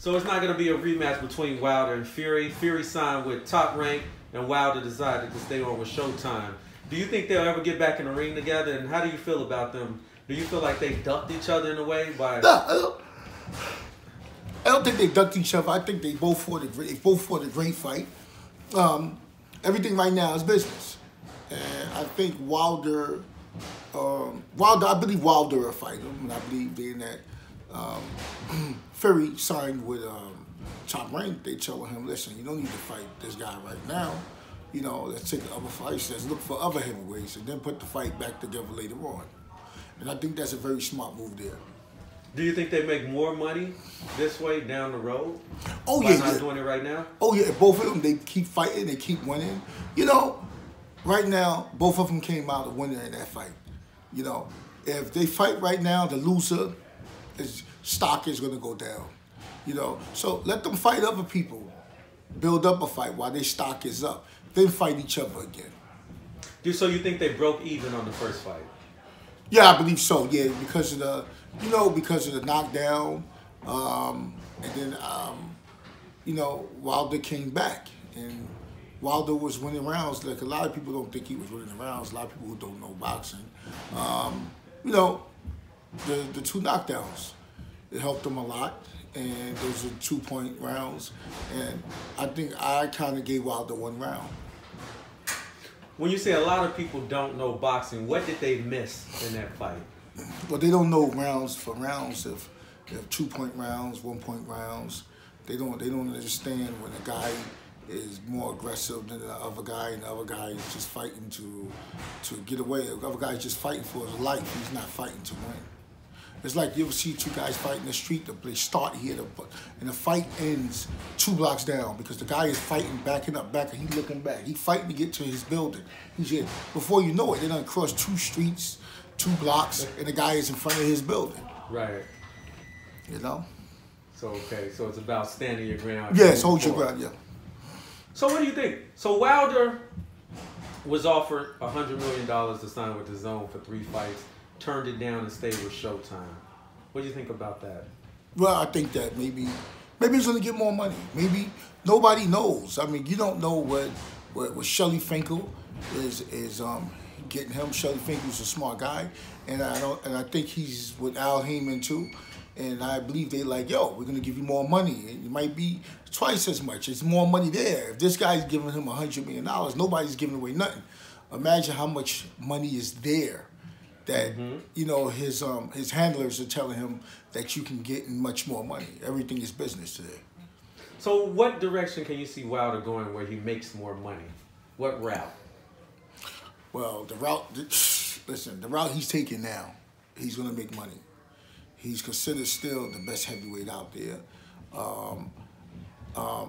So it's not going to be a rematch between Wilder and Fury. Fury signed with Top Rank, and Wilder decided to stay on with Showtime. Do you think they'll ever get back in the ring together? And how do you feel about them? Do you feel like they ducked each other in a way? I don't think they ducked each other. I think they both fought a great fight. Everything right now is business, and I think Wilder. I believe Wilder will fight him, and I believe being that Fury signed with Top Rank, they telling him, listen, you don't need to fight this guy right now. You know, let's take other fights. Let's look for other heavyweights, and then put the fight back together later on. And I think that's a very smart move there. Do you think they make more money this way down the road? Oh by yeah, not doing it right now. Oh yeah, both of them, they keep fighting, they keep winning. You know, right now, both of them came out a winner in that fight. You know, if they fight right now, the loser, his stock is going to go down. You know, so let them fight other people, build up a fight while their stock is up, then fight each other again. So you think they broke even on the first fight? Yeah, I believe so. Yeah, because of the, because of the knockdown, and then, Wilder came back, and Wilder was winning rounds. Like a lot of people don't think he was winning rounds. A lot of people who don't know boxing, the two knockdowns, it helped him a lot, and those are 2-point rounds. And I think I kind of gave Wilder one round. When you say a lot of people don't know boxing, what did they miss in that fight? Well, they don't know rounds for rounds. If 2-point rounds, 1-point rounds, they don't understand when a guy is more aggressive than the other guy, and the other guy is just fighting to get away. The other guy is just fighting for his life. He's not fighting to win. It's like you ever see two guys fighting in the street. They start here, and the fight ends 2 blocks down because the guy is fighting, backing up, he's looking back. He's fighting to get to his building. He's here. Before you know it, they done cross 2 streets, 2 blocks, and the guy is in front of his building. Right. You know? So, okay, so it's about standing your ground. Yes, hold your ground, yeah. So what do you think? So Wilder was offered $100 million to sign with the Zone for 3 fights. Turned it down and stayed with Showtime. What do you think about that? Well, I think that maybe he's going to get more money. Maybe nobody knows. I mean, you don't know what Shelly Finkel is getting him. Shelly Finkel's a smart guy, and I think he's with Al Heyman too. And I believe they like, yo, we're going to give you more money. It might be twice as much. It's more money there. If this guy's giving him $100 million, nobody's giving away nothing. Imagine how much money is there. That his handlers are telling him that you can get much more money. Everything is business today. So what direction can you see Wilder going where he makes more money? What route? Well, the route he's taking now, he's going to make money. He's considered still the best heavyweight out there. I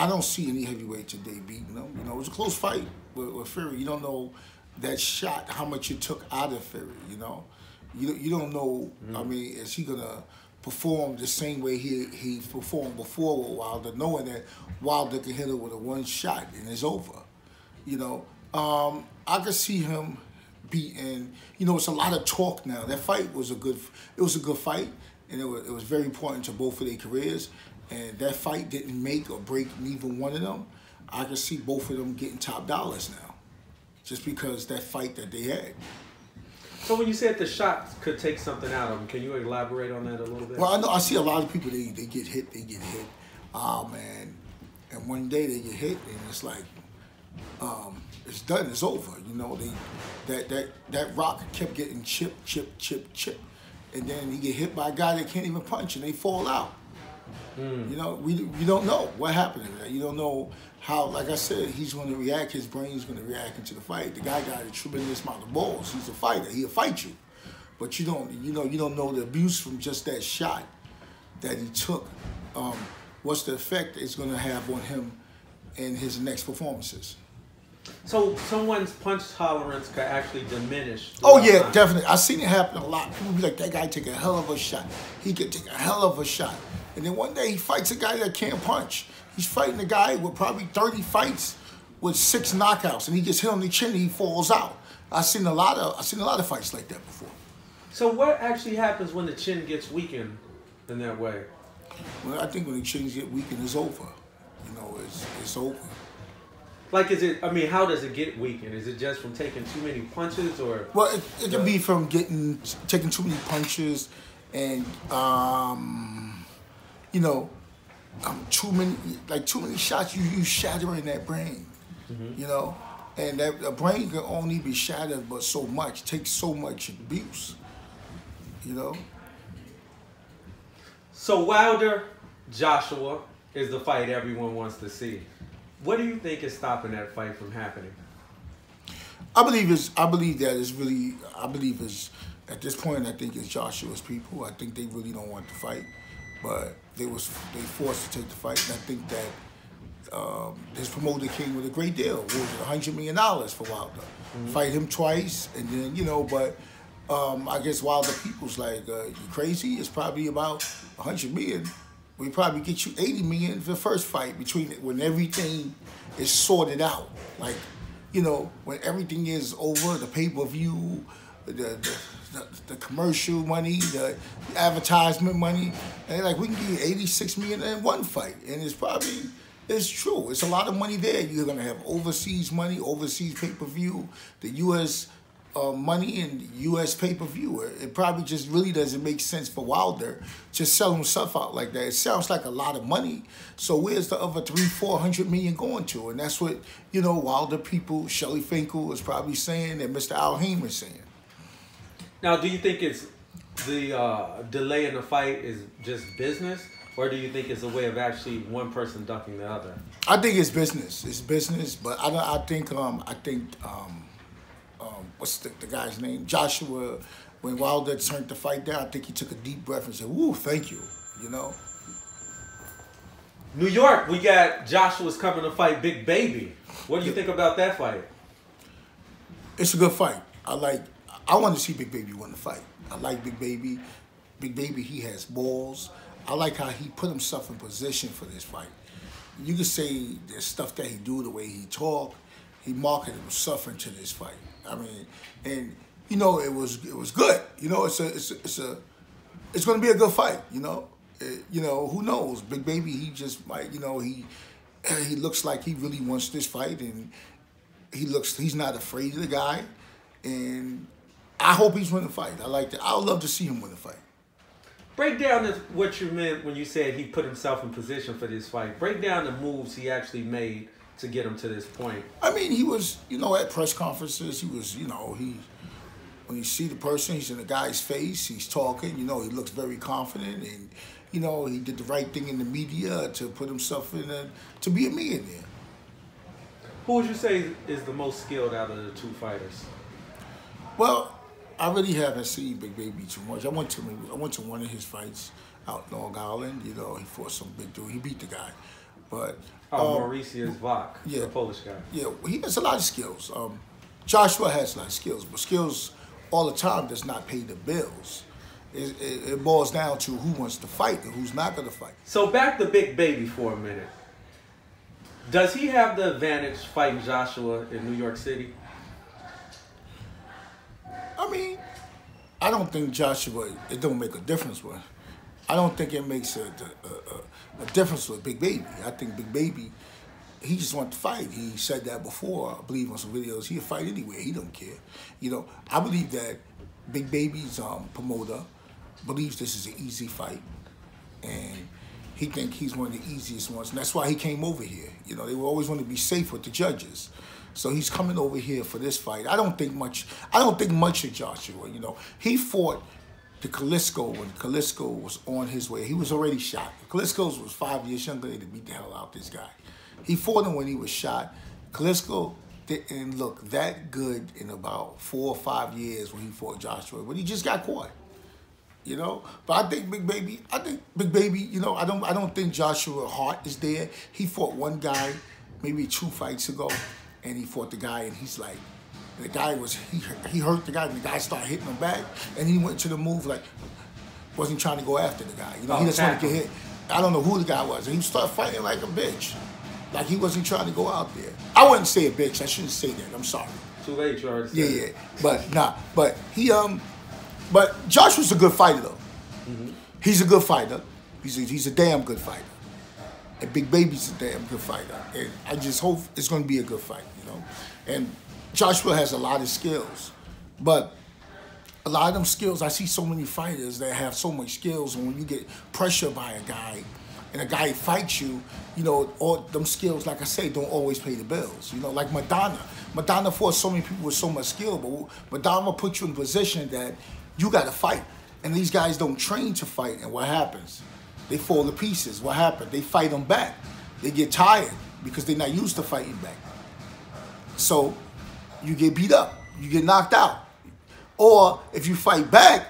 don't see any heavyweight today beating him. You know, it was a close fight with Fury. You don't know that shot, how much it took out of Fury, you know? You don't know, I mean, is he going to perform the same way he performed before with Wilder, knowing that Wilder can hit it with a 1 shot and it's over, you know? I could see him beating, it's a lot of talk now. That fight was a good fight, and it was very important to both of their careers, and that fight didn't make or break neither one of them. I could see both of them getting top dollars now, just because that fight that they had. So when you said the shot could take something out of them, can you elaborate on that a little bit? Well, I see a lot of people, they get hit. Oh, man. And one day they get hit, and it's like, it's done, it's over. You know, that rock kept getting chip. And then he get hit by a guy that can't even punch, and they fall out. You know, you don't know what happened to that. You don't know how, like I said, he's going to react. His brain's going to react into the fight. The guy got a tremendous amount of balls. He's a fighter. He'll fight you, but you don't know the abuse from just that shot that he took. What's the effect it's going to have on him in his next performances? So someone's punch tolerance could actually diminish. Oh yeah, time. Definitely. I've seen it happen a lot. People be like, that guy take a hell of a shot. He could take a hell of a shot. And then one day he fights a guy that can't punch. He's fighting a guy with probably 30 fights with 6 knockouts, and he gets hit on the chin and he falls out. I've seen a lot of fights like that before. So what actually happens when the chin gets weakened in that way? Well, I think when the chains get weakened, it's over. You know, it's over. Like, is it? I mean, how does it get weakened? Is it just from taking too many punches, or? Well, it can be from taking too many punches, and you know, too many shots. You shattering that brain. You know, and that the brain can only be shattered, but so much takes so much abuse. You know. So Wilder, Joshua is the fight everyone wants to see. What do you think is stopping that fight from happening? I believe at this point, I think it's Joshua's people. I think they really don't want to fight, but they forced to take the fight. And I think that his promoter came with a great deal. What was it, $100 million for Wilder? Fight him twice, and then, you know, but I guess Wilder people's like, you crazy? It's probably about $100 million. We probably get you $80 million for the first fight when everything is sorted out. Like, you know, when everything is over, the pay-per-view, the commercial money, the advertisement money, and like we can give you $86 million in one fight, and it's true. It's a lot of money there. You're gonna have overseas money, overseas pay-per-view, the U.S. Money and U.S. pay-per-view. It probably just really doesn't make sense for Wilder to sell himself out like that. It sounds like a lot of money. So where's the other $300-400 million going to? And that's what, you know, Wilder people, Shelley Finkel is probably saying, and Mr. Al Heyman saying. Now, do you think it's the delay in the fight is just business, or do you think it's a way of actually one person ducking the other? I think it's business. It's business, but I think what's the guy's name? Joshua, when Wilder turned the fight down, I think he took a deep breath and said, "Woo, thank you," you know? New York, we got Joshua's coming to fight Big Baby. What do you think about that fight? It's a good fight. I want to see Big Baby win the fight. I like Big Baby. Big Baby, he has balls. I like how he put himself in position for this fight. You could say there's stuff that he do, the way he talk. He marketed himself into this fight. I mean, and you know, it was good. You know, it's going to be a good fight. You know, you know, who knows? Big Baby, he just might. You know, he looks like he really wants this fight, and he's not afraid of the guy, and I hope he's winning the fight. I like that. I would love to see him win the fight. Break down what you meant when you said he put himself in position for this fight. Break down the moves he actually made to get him to this point. I mean, he was, you know, at press conferences, he was, you know, when you see the person, he's in the guy's face, he's talking, you know, he looks very confident, and, you know, he did the right thing in the media to put himself to be a millionaire. Who would you say is the most skilled out of the two fighters? Well, I really haven't seen Big Baby too much. I went to one of his fights out in Long Island, you know, he fought some big dude, he beat the guy. But Mauritius Vok, yeah, the Polish guy. Yeah, he has a lot of skills. Joshua has a lot of skills, but skills all the time does not pay the bills. It boils down to who wants to fight and who's not going to fight. So back to Big Baby for a minute. Does he have the advantage fighting Joshua in New York City? I mean, I don't think Joshua, it don't make a difference with him. I don't think it makes a difference with Big Baby. I think Big Baby, he just wants to fight. He said that before, I believe, on some videos. He'll fight anywhere. He don't care. You know, I believe that Big Baby's promoter believes this is an easy fight, and he think he's one of the easiest ones. And that's why he came over here. You know, they will always want to be safe with the judges. So he's coming over here for this fight. I don't think much of Joshua. You know, he fought the Klitschko when Klitschko was on his way. He was already shot. Klitschko was 5 years younger. They beat the hell out this guy. He fought him when he was shot. Klitschko didn't look that good in about 4 or 5 years when he fought Joshua, but he just got caught. You know, but I think Big Baby. You know, I don't think Joshua's heart is there. He fought one guy maybe 2 fights ago, and he fought the guy, and he's like, the guy was, he hurt the guy, and the guy started hitting him back, and he went to the move like, wasn't trying to go after the guy. You know, he just wanted to get hit. I don't know who the guy was, and he started fighting like a bitch. Like he wasn't trying to go out there. I wouldn't say a bitch, I shouldn't say that, I'm sorry. Too late, you already said Yeah, but nah, but he, but Joshua's a good fighter though. He's a good fighter. He's a damn good fighter. And Big Baby's a damn good fighter. And I just hope it's going to be a good fight, you know. And Joshua has a lot of skills. But a lot of them skills, I see so many fighters that have so much skills, and when you get pressure by a guy, and a guy fights you, you know, all them skills, like I say, don't always pay the bills. You know, like Madonna. Madonna fought so many people with so much skill, but Madonna put you in a position that you got to fight. And these guys don't train to fight, and what happens? They fall to pieces. What happened? They fight them back. They get tired because they're not used to fighting back. So you get beat up. You get knocked out. Or if you fight back,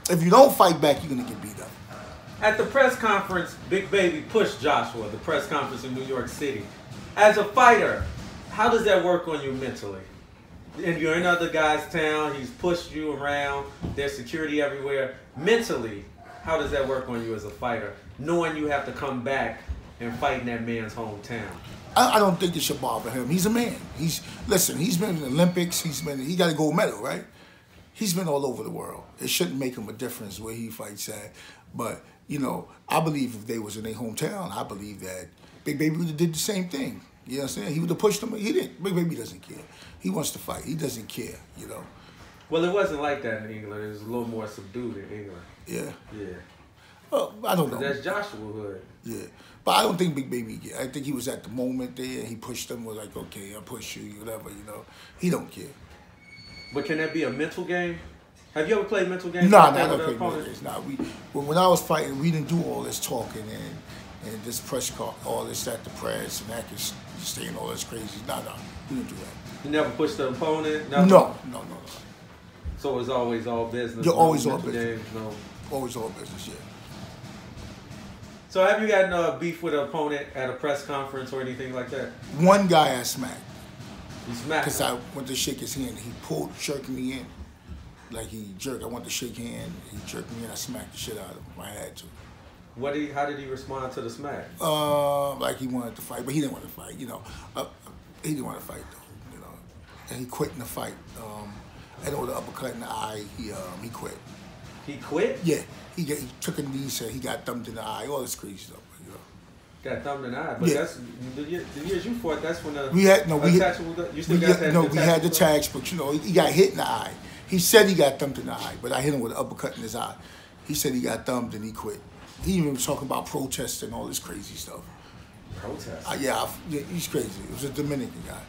if you don't fight back, you're going to get beat up. At the press conference, Big Baby pushed Joshua, the press conference in New York City. As a fighter, how does that work on you mentally? And you're in other guys' town, he's pushed you around, there's security everywhere. Mentally, how does that work on you as a fighter, knowing you have to come back and fight in that man's hometown? I don't think it should bother him. He's a man. Listen, he's been in the Olympics, he got a gold medal, right? He's been all over the world. It shouldn't make him a difference where he fights at. But, you know, I believe if they was in their hometown, I believe that Big Baby would have did the same thing. You know what I'm saying? He would have pushed him. He didn't. Big Baby doesn't care. He wants to fight. He doesn't care, you know. Well, it wasn't like that in England. It was a little more subdued in England. Yeah. Yeah. Well, I don't know. That's Joshua hood. Yeah. But I don't think Big Baby, I think he was at the moment there. He pushed him, was like, okay, I'll push you, whatever, you know. He don't care. But can that be a mental game? Have you ever played mental games? No, like I that don't with play opponents? mental games. Nah, when I was fighting, we didn't do all this talking and this press call, all this at the press and acting, saying all this crazy. Nah, we didn't do that. You never pushed the opponent? No. So it was always all business? You're always no all mental business. games, no. Always all business, yeah. So have you gotten beef with an opponent at a press conference or anything like that? One guy I smacked. You smacked Because him? I went to shake his hand. He jerked me in. Like he jerked. I went to shake hand. He jerked me in. I smacked the shit out of him. I had to. How did he respond to the smack? Like he wanted to fight, but he didn't want to fight. You know, he didn't want to fight though. You know, and he quit in the fight. And with the uppercut in the eye, he quit. He quit? Yeah, he took a knee, said he got thumbed in the eye. All this crazy stuff. You know. Got thumbed in the eye, but Yeah. that's the years you fought. That's when the We had the tags, but you know he got hit in the eye. He said he got thumbed in the eye, but I hit him with an uppercut in his eye. He said he got thumbed and he quit. He even was talking about protesting and all this crazy stuff. Protest? Yeah, he's crazy. It was a Dominican guy.